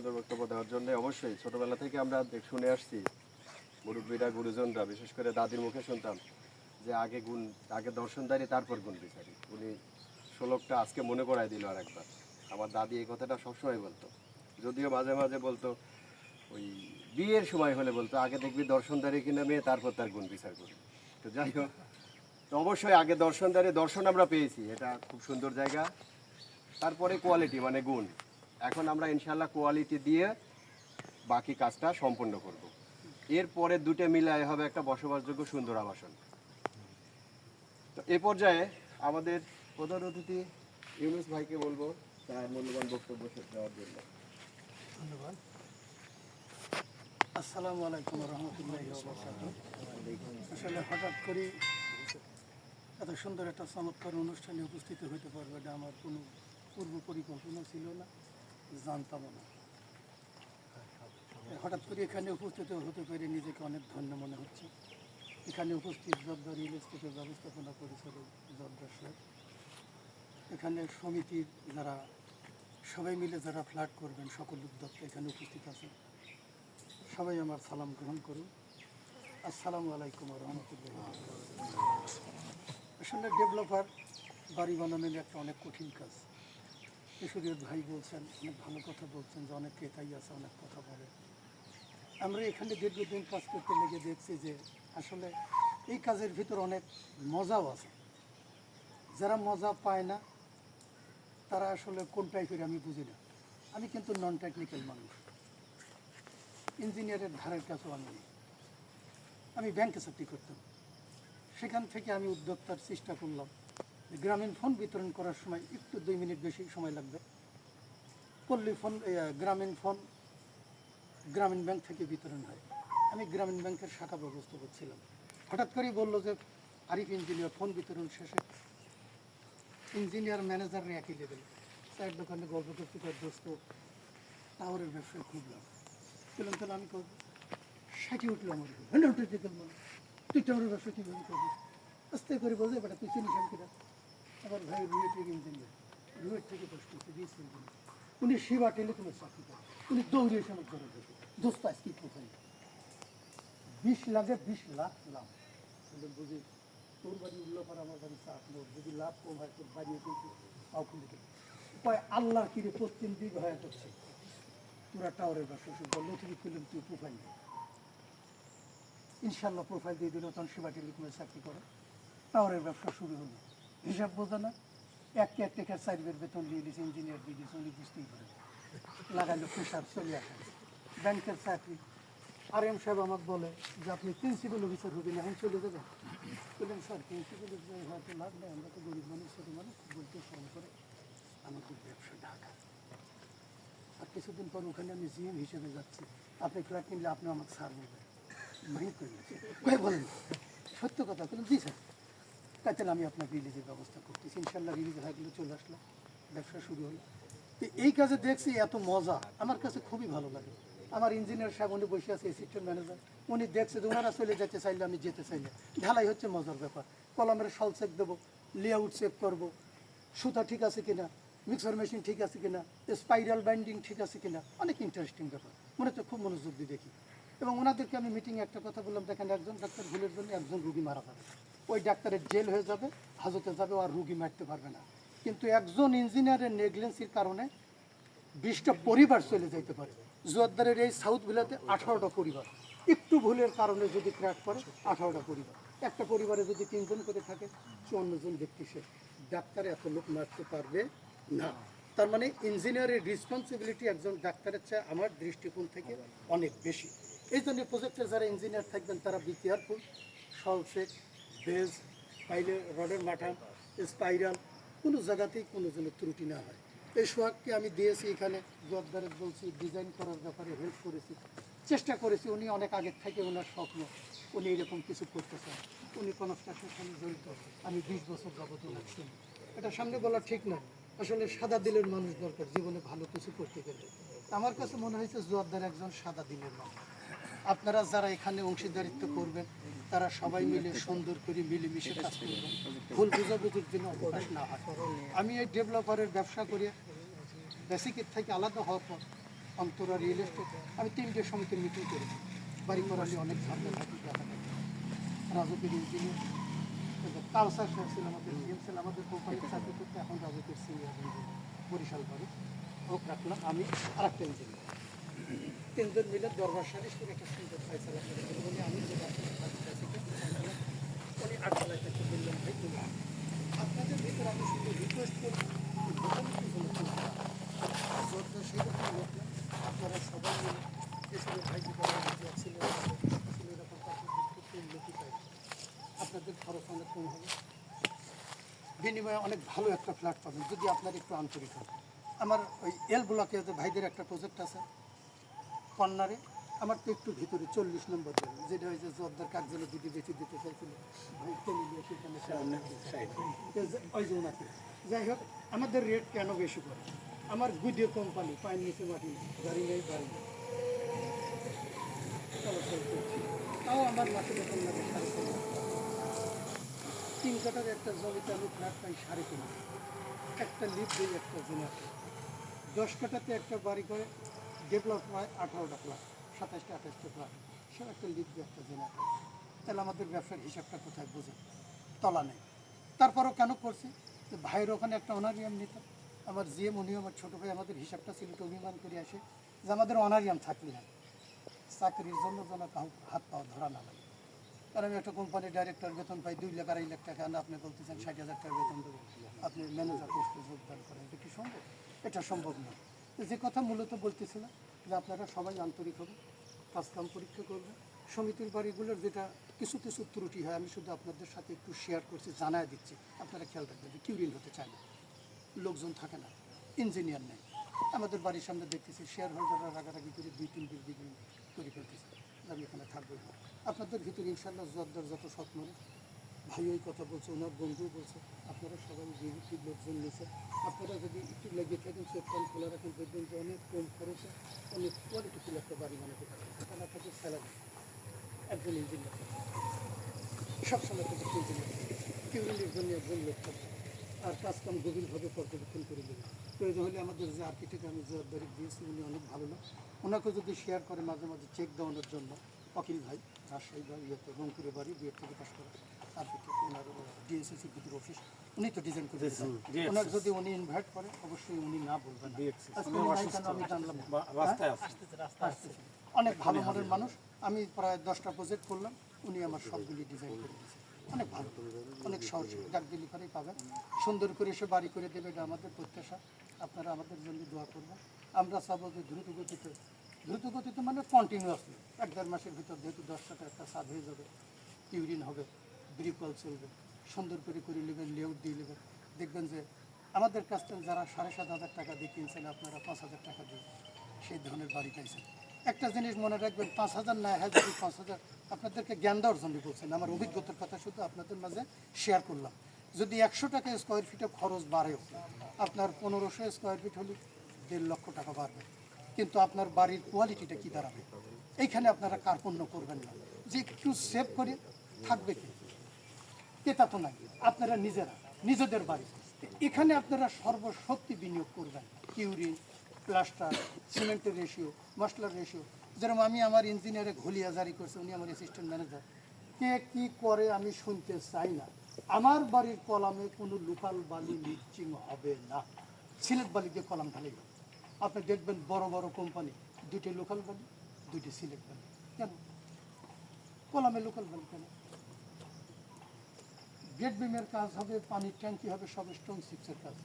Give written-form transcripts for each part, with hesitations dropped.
সুন্দর বক্তব্য দেওয়ার জন্য। অবশ্যই ছোটবেলা থেকে আমরা শুনে আসছি, মুরব্বীরা গুরুজনরা বিশেষ করে দাদির মুখে শুনতাম যে আগে দর্শনদারি তারপর গুণ বিচারি। উনি শ্লোকটা আজকে মনে করাই দিল আর একবার। আমার দাদি এই কথাটা সবসময় বলতো, যদিও মাঝে মাঝে বলতো ওই বিয়ের সময় হলে বলতো আগে দেখবি দর্শনদারি কিনা মেয়ে, তারপর তার গুণ বিচার করবি। তো যাই হোক, তো অবশ্যই আগে দর্শন আমরা পেয়েছি, এটা খুব সুন্দর জায়গা। তারপরে কোয়ালিটি মানে গুণ। এখন আমরা ইনশাল্লাহ কোয়ালিটি দিয়ে বাকি কাজটা সম্পন্ন করব। এরপরে দুটো মিলায় হবে একটা বসবাসযোগ্য সুন্দর আবাসন। তো এ পর্যায়ে আমাদের প্রধান অতিথি ইউনুস ভাইকে বলবো তার মূল্যবান বক্তব্য দেওয়ার জন্য। ধন্যবাদ। আসসালামু আলাইকুম রহমতুল্লাহি ওয়া বারাকাতুহু। আসলে হঠাৎ করে এত সুন্দর একটা চমৎকার অনুষ্ঠানে উপস্থিত হতে পারবো এটা আমার কোনো পূর্ব পরিকল্পনা ছিল না, জানতামও না। হঠাৎ করে এখানে উপস্থিত হতে পেরে নিজেকে অনেক ধন্য মনে হচ্ছে। এখানে উপস্থিত জর্দা রিয়েল এস্টেটের ব্যবস্থাপনা পরিচালক জর্দা সাহেব, এখানে সমিতির যারা সবাই মিলে যারা ফ্ল্যাট করবেন সকল উদ্যোক্তা এখানে উপস্থিত আছেন, সবাই আমার সালাম গ্রহণ করুন। আসসালামু আলাইকুম রহমতুল্লাহ। আসলে ডেভেলপার বাড়ি বানানোর একটা অনেক কঠিন কাজ। কিশোরীয় ভাই বলছেন, অনেক ভালো কথা বলছেন যে অনেক ক্রেতাই আছে, অনেক কথা বলে। আমরা এখানে দীর্ঘদিন কাজ করতে লেগে দেখছি যে আসলে এই কাজের ভিতর অনেক মজাও আছে। যারা মজা পায় না তারা আসলে কোন টাইপের আমি বুঝি না। আমি কিন্তু নন টেকনিক্যাল মানুষ, ইঞ্জিনিয়ারের ধারের কাছেও আমি নেই। আমি ব্যাংকে চাকরি করতাম, সেখান থেকে আমি উদ্যোক্তার চেষ্টা করলাম গ্রামীণ ফোন বিতরণ করার সময় একটু 2 মিনিট বেশি সময় লাগবে। পল্লী ফোন গ্রামীণ ফোন গ্রামীণ ব্যাংক থেকে বিতরণ হয়। আমি গ্রামীণ ব্যাংকের শাখা ব্যবস্থা করছিলাম। হঠাৎ করেই বললো যে আরিফ ইঞ্জিনিয়ার ফোন বিতরণ শেষে ইঞ্জিনিয়ার ম্যানেজারের একই লেভেল, চায়ের দোকানে গল্প করতে কর দোস্ত টাওয়ারের ব্যবসায় খুব লাভ বললাম, তাহলে আমি করবো। সাঁটি উঠলো আমার মানে তুই টাওয়ারের ব্যবসা কীভাবে করবি? আস্তে করে বলতে বেটা তুই চিনিস আমি কিনা। আমার ভাই রুয়েটের ইঞ্জিনিয়ার, রুয়েট থেকে পাস করছে, বিএসসি ইঞ্জিনিয়ার। উনি শিবা টেলিকমের চাকরি করেন। উনি দৌড়ে এসে আমার ধরে দেখে দোস্ত আজকে কোথায় 20 লাখে 20 লাখ লাভ। বলে বুঝি তোর বাড়ি উল্লেখ করা আমার বাড়ি 7 লোক, যদি লাভ কম হয় তোর বাড়িয়ে কিন্তু তাও খুলে দেবে। উপায় আল্লাহ কিরে পশ্চিম দিক হয়ে করছে তোরা টাওয়ারের ব্যবসা শুরু করলো, থেকে খুললেন তুই প্রোফাইল দিয়ে। ইনশাল্লাহ প্রোফাইল দিয়ে দিল, তখন শিবা টেলিকমের চাকরি করে টাওয়ারের ব্যবসা শুরু হলো। হিসাব বোঝা না, এক টাকার 4 বের বেতন দিয়ে দিয়েছে, ইঞ্জিনিয়ার দিয়ে দিয়েছে, উনি বুঝতেই পারেন লাগাইলো প্রেশার চলে আসে। ব্যাংকের চাকরি। আর এম সাহেব আমাকে বলে যে আপনি প্রিন্সিপাল অফিসার হবেন, এখন চলে যাবেন। বললেন স্যার প্রিন্সিপাল অফিসার হয়তো লাভ নেই, আমরা তো গরিব মানুষ, ছোটো মানুষ, বলতে ফোন করে আমাদের ব্যবসা ঢাকা। আর কিছুদিন পর ওখানে আমি জিএম হিসেবে যাচ্ছি, আপনি ফ্ল্যাট কিনলে আপনি আমাকে স্যার বলবেন। মাইক করে বলেন সত্য কথা বলুন, জি স্যার। তাই আমি আপনাকে রিলিজের ব্যবস্থা করতেছি। ইনশাল্লাহ রিলিজ হয়ে গেলে চলে আসলাম, ব্যবসা শুরু হলো। তো এই কাজে দেখছি এত মজা, আমার কাছে খুবই ভালো লাগে। আমার ইঞ্জিনিয়ার সাহেব উনি বসে আছে, অ্যাসিস্ট্যান্ট ম্যানেজার, উনি দেখছে যে ওনারা চলে যেতে চাইলে আমি যেতে চাইলে ঢালাই হচ্ছে মজার ব্যাপার। কলমের সল চেক দেবো, লেআউট চেক করবো, সুতা ঠিক আছে কিনা, মিক্সার মেশিন ঠিক আছে কিনা, স্পাইরাল বাইন্ডিং ঠিক আছে কিনা, অনেক ইন্টারেস্টিং ব্যাপার। মনে হচ্ছে খুব মনোযোগ দিয়ে দেখি। এবং ওনাদেরকে আমি মিটিংয়ে একটা কথা বললাম, দেখেন একজন ডাক্তার ভুলের জন্য একজন রুগী মারা যাবে, ওই ডাক্তারের জেল হয়ে যাবে, হাজতে যাবে, ও আর রুগী মারতে পারবে না। কিন্তু একজন ইঞ্জিনিয়ারের নেগলেন্সির কারণে 20টা পরিবার চলে যেতে পারে। জোয়ারদারের এই সাউথ ভিলাতে 18টা পরিবার, একটু ভুলের কারণে যদি ক্র্যাক করে 18টা পরিবার। একটা পরিবারে যদি 3 জন করে থাকে 54 জন ব্যক্তি শেষ। ডাক্তার এত লোক মারতে পারবে না। তার মানে ইঞ্জিনিয়ারের রেসপন্সিবিলিটি একজন ডাক্তারের চেয়ে আমার দৃষ্টিকোণ থেকে অনেক বেশি। এই জন্য প্রজেক্টে যারা ইঞ্জিনিয়ার থাকবেন তারা বি কেয়ারফুল। সলসেট, বেজ, পাইলে রডের মাঠাম, স্পাইরাল কোনো জায়গাতেই কোনো যেন ত্রুটি না হয়। এই সোহাগকে আমি দিয়েছি এখানে, জোয়ারদারের বলছি ডিজাইন করার ব্যাপারে হেল্প করেছি, চেষ্টা করেছি। উনি অনেক আগের থেকে ওনার স্বপ্ন, উনি এরকম কিছু করতে চান। উনি কনস্ট্রাকশনের সঙ্গে জড়িত, আমি 20 বছর যাবত ওনার শুনি। এটা সামনে বলা ঠিক না, আসলে সাদা দিলের মানুষ দরকার জীবনে ভালো কিছু করতে গেলে। আমার কাছে মনে হয়েছে জোয়ারদার একজন সাদা দিলের মানুষ। আপনারা যারা এখানে অংশীদারিত্ব করবেন তারা সবাই মিলে সুন্দর করে মিলেমিশে কাজ করবেন, ভুল বোঝাবুঝির জন্য অবকাশ না হয়। আমি এই ডেভেলপারের ব্যবসা করে বেসিকের থেকে আলাদা হওয়ার পর অন্তরা রিয়েল এস্টেট, আমি 3টে সমিতির মিটিং করেছি। বাড়ি করা নিয়ে অনেক ঝামেলা থাকি, দেখা থাকে রাজকের ইঞ্জিনিয়ার কাউসার সাহেব ছিল আমাদের জিএম ছিল আমাদের কোম্পানির চাকরি করতে, এখন রাজকের সিনিয়র ইঞ্জিনিয়ার বরিশাল বাড়ি হোক রাখলাম, আমি আর একটা ইঞ্জিনিয়ার, 3জন মিলে দরবার সারিশ করে একটা সুন্দর ফয়সালা করে দিল। উনি আমি যে উনি 8 তলায় থেকে বললেন, ভাই তুমি আপনাদের ভিতরে আমি শুধু রিকোয়েস্ট করব সেই রকম লোক না, আপনারা সবাই মিলে দেশের ভাইজি করা ছিল এরকম করতে উন্নতি পাই, আপনাদের খরচ অনেক কম হবে, বিনিময়ে অনেক ভালো একটা ফ্ল্যাট পাবেন যদি আপনার একটু আন্তরিক হন। আমার ওই এল ব্লকে ভাইদের একটা প্রজেক্ট আছে কর্নারে, আমার তো একটু ভিতরে 40 নম্বর দেবে, যেটা হয়েছে জোরদার কাকজলে যদি বেশি দিতে চাইছিল ভাই টেনে নিয়ে সেখানে ওই যে ওনাকে। যাই হোক, আমাদের রেট কেন বেশি করে, আমার কোম্পানি পায়ের নিচে মাটি গাড়ি নেই বাড়ি নেই, চলাচল করছি, তাও আমার মাসে বেতন লাগে 3.5 লাখ। 3 কাঠার একটা জমিতে আমি ফ্ল্যাট পাই 3.5 লাখ, একটা লিফট দিই, একটা জেনারেটর, 10 কাঠাতে একটা বাড়ি করে ডেভেলপ হয় 18টা ফ্ল্যাট, 27টা 28টা ফ্ল্যাট, সব একটা লিফট দিয়ে একটা জেনারেটর। তাহলে আমাদের ব্যবসার হিসাবটা কোথায় বোঝেন, তলা নেই। তারপরও কেন করছি, যে ভাইয়ের ওখানে একটা অনারিয়াম নিত, আমার জিএম উনিও আমার ছোটো ভাই, আমাদের হিসাবটা ছিল একটু অভিমান করে আসে যে আমাদের অনারিয়াম থাকলে না চাকরির জন্য যেন কাউ হাত পাওয়া ধরা না লাগে। কারণ আমি একটা কোম্পানির ডাইরেক্টর বেতন পাই 2 লাখ 2.5 লাখ টাকা, না আপনি বলতেছেন 60,000 টাকা বেতন দেবো, আপনি ম্যানেজার পোস্টে যোগদান করেন, এটা কি সম্ভব? এটা সম্ভব না। তো যে কথা মূলত বলতেছিলাম যে আপনারা সবাই আন্তরিক হবে, কাজকাম পরীক্ষা করবেন, সমিতির বাড়িগুলোর যেটা কিছু কিছু ত্রুটি হয় আমি শুধু আপনাদের সাথে একটু শেয়ার করছি, জানায় দিচ্ছি, আপনারা খেয়াল রাখবেন যে কিউরিন হতে চায় না, লোকজন থাকে না, ইঞ্জিনিয়ার নেই। আমাদের বাড়ির সামনে দেখতেছি শেয়ার হোল্ডাররা রাগারাগি করে 2-3 বিল্ডিং করে ফেলতেছে, আমি এখানে থাকবো না। আপনাদের ভিতরে ইনশাল্লাহ জোরদার যত সৎ মানুষ, ভাই ওই কথা বলছে, ওনার বন্ধু বলছে, আপনারা সবাই বিএনপির লোকজন নিয়েছে, আপনারা যদি একটু লেগে থাকেন চেক পয়েন্ট খোলা রাখেন, দেখবেন যে অনেক কম খরচে অনেক কোয়ালিটিফুল একটা বাড়ি বানাতে পারেন। এখানে থাকে স্যালারি একজন ইঞ্জিনিয়ার থাকে, সবসময় থাকে ইঞ্জিনিয়ার কিউরিনের জন্য একজন লোক থাকে, আর কাজকাম গভীরভাবে পর্যবেক্ষণ করে দেবে। প্রয়োজন হলে আমাদের যে আর্কিটেক্ট আমি জবাবদারি দিয়েছি উনি অনেক ভালো লোক, ওনাকে যদি শেয়ার করে মাঝে মাঝে চেক দেওয়ানোর জন্য, অকিল ভাই রাজশাহী বা ইয়েতে রংপুরে বাড়ি, বিয়ের থেকে পাশ করা আর্কিটেক্ট, ওনার ডিএসএসির ভিতরে অফিস, উনি তো ডিজাইন করে দিয়েছেন, ওনার যদি উনি ইনভাইট করে অবশ্যই উনি না বলবেন না। আজকে উনি নাই কেন আমি জানলাম না। আসতেছে। অনেক ভালো মনের মানুষ, আমি প্রায় 10টা প্রজেক্ট করলাম, উনি আমার সবগুলি ডিজাইন করে দিয়েছে, অনেক ভালো, অনেক সহজ, ডাক দিলি করেই পাবেন, সুন্দর করে এসে বাড়ি করে দেবে, এটা আমাদের প্রত্যাশা। আপনারা আমাদের জন্য দোয়া করবেন। আমরা চাবো যে দ্রুত গতিতে মানে কন্টিনিউয়াসলি 1-1.5 মাসের ভিতর যেহেতু 10টাতে একটা সাদ হয়ে যাবে, টিউরিন হবে, ব্রিকল চলবে, সুন্দর করে নেবেন, লেআউট দিয়ে নেবেন, দেখবেন যে আমাদের কাছ থেকে যারা 7,500 টাকা দিয়ে কিনছেন আপনারা 5,000 টাকা দিয়ে সেই ধরনের বাড়ি পাইছেন। একটা জিনিস মনে রাখবেন, 5,000 না হয় যদি 5,000, আপনাদেরকে জ্ঞান দেওয়ার জন্য বলছেন, আমার অভিজ্ঞতার কথা শুধু আপনাদের মাঝে শেয়ার করলাম। যদি 100 টাকা স্কোয়ার ফিটে খরচ বাড়েও, আপনার 1500 স্কোয়ার ফিট হলে 1.5 লক্ষ টাকা বাড়বে, কিন্তু আপনার বাড়ির কোয়ালিটিটা কী দাঁড়াবে? এইখানে আপনারা কার্পণ্য করবেন না যে একটু সেভ করে থাকবে কি, তা তো নাই, আপনারা নিজেদের বাড়ি, এখানে আপনারা সর্বশক্তি বিনিয়োগ করবেন, কিউরিন, প্লাস্টার, সিমেন্টের রেশিও, মশলার রেশিও। যেরকম আমি আমার ইঞ্জিনিয়ারে ঘুলিয়া জারি করছে, উনি আমার অ্যাসিস্ট্যান্ট ম্যানেজার, কে কী করে আমি শুনতে চাই না, আমার বাড়ির কলামে কোনো লোকাল বালি মিক্সিং হবে না, সিলেট বালি দিয়ে কলাম ঢালাই হবে। আপনি দেখবেন বড় বড় কোম্পানি 2টি লোকাল বালি, 2টি সিলেট বালি, কেন কলামে লোকাল বালি কেন? গেট বিমের কাজ হবে, পানির ট্যাঙ্কি হবে, সব স্টোন সিক্সের কাজ।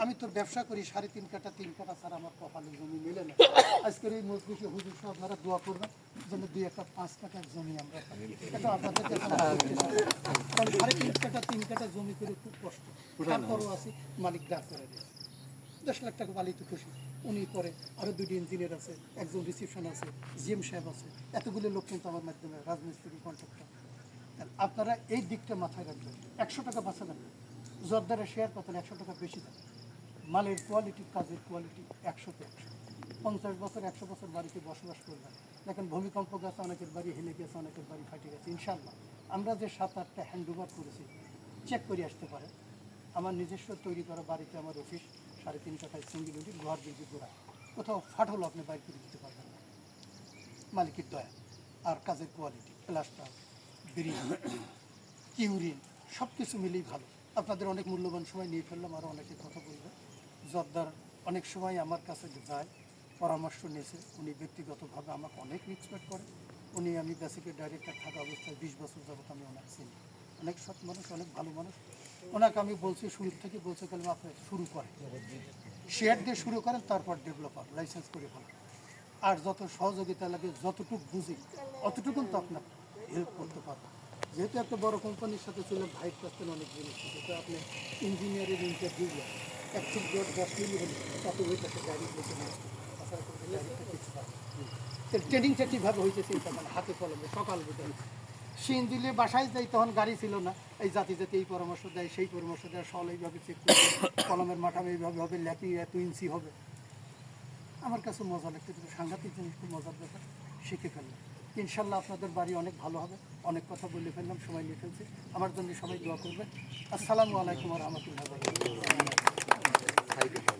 আমি তো ব্যবসা করি 3.5 কাঠা 3 কাঠা ছাড়া আমার কপালে জমি মেলে না। আজকের এই মজলিসে হুজুর সাহেব আপনারা দোয়া করবেন যেন 2 একটা 5 কাঠার জমি আমরা পাই। এটা আপনাদের কাছে আমার প্রত্যাশা। কারণ 3.5 কাঠা 3 কাঠা জমি করে খুব কষ্ট, তারপরও আছি, মালিক ডাক করে দিয়েছে 10 লাখ টাকা বালি তো খুশি। উনি পরে আরও 2টি ইঞ্জিনিয়ার আছে, একজন রিসিপশন আছে, জিএম সাহেব আছে, এতগুলো লোক কিন্তু আমার মাধ্যমে রাজমিস্ত্রি কন্ট্রাক্টর। আপনারা এই দিকটা মাথায় রাখবেন, 100 টাকা বাঁচাবেন না, জোরদারে শেয়ার করতেন 100 টাকা বেশি দেন, মালের কোয়ালিটি, কাজের কোয়ালিটি 100-তে 100। 50 বছর 100 বছর বাড়িতে বসবাস করবেন, দেখেন ভূমিকম্প গেছে, অনেকের বাড়ি হেলে গেছে, অনেকের বাড়ি ফাটে গেছে। ইনশাল্লাহ আমরা যে 7-8টা হ্যান্ড ওভার করেছি, চেক করে আসতে পারে। আমার নিজস্ব তৈরি করা বাড়িতে আমার অফিস 3.5 কাঠায় সিঙ্গেল ইউনিট, লোহার বিল্ডিং গোড়া, কোথাও ফাটল আপনি বাইর করে দিতে পারবেন না, মালিকের দয়া আর কাজের কোয়ালিটি, প্লাস্টার, ব্রিজ, কিউরিন সব কিছু মিলেই ভালো। আপনাদের অনেক মূল্যবান সময় নিয়ে ফেললাম, আরও অনেকে কথা বলবে। জর্দার অনেক সময় আমার কাছে যায়, পরামর্শ নিয়েছে, উনি ব্যক্তিগতভাবে আমাকে অনেক রেসপেক্ট করে। উনি, আমি বেসিকের ডাইরেক্টর থাকা অবস্থায় 20 বছর যাবত আমি ওনাকে চিনি, অনেক সৎ মানুষ, অনেক ভালো মানুষ। ওনাকে আমি বলছি শুরু থেকে, বলছে কালে আপনি শুরু করেন, শেয়ার দিয়ে শুরু করেন, তারপর ডেভেলপার লাইসেন্স করে ভালো, আর যত সহযোগিতা লাগে যতটুকু বুঝি অতটুকুন তো আপনার হেল্প করতে পারবো। যেহেতু একটা বড় কোম্পানির সাথে ছিলাম, ভাইট পাচ্ছেন অনেক জিনিস, যেহেতু আপনি ইঞ্জিনিয়ারের ইন্টারভিউ এক ঠিক 10 মিনিট হলে তাতে ওই পাশে গাড়ি বসে নিচ্ছে, তাছাড়া কোনো গাড়িটা কিছু পাবে। ট্রেনিংটা কীভাবে হয়েছে সেইটা মানে হাতে কলমে সকাল বিকাল সিন দিলে বাসায় যাই, তখন গাড়ি ছিল না, এই জাতি জাতি এই পরামর্শ দেয়, সেই পরামর্শ দেয়, সল এইভাবে চেক করবে, কলমের মাঠাম এইভাবে হবে, ল্যাপি এত ইঞ্চি হবে। আমার কাছে মজা লাগছে, কিন্তু সাংঘাতিক জিনিস, খুব মজার ব্যাপার, শিখে ফেললাম। ইনশাল্লাহ আপনাদের বাড়ি অনেক ভালো হবে। অনেক কথা বলে ফেললাম, সময় নিয়ে ফেলছি। আমার জন্য সবাই দোয়া করবেন। আসসালামু আলাইকুম ওয়া রাহমাতুল্লাহি ওয়া বারাকাতুহু।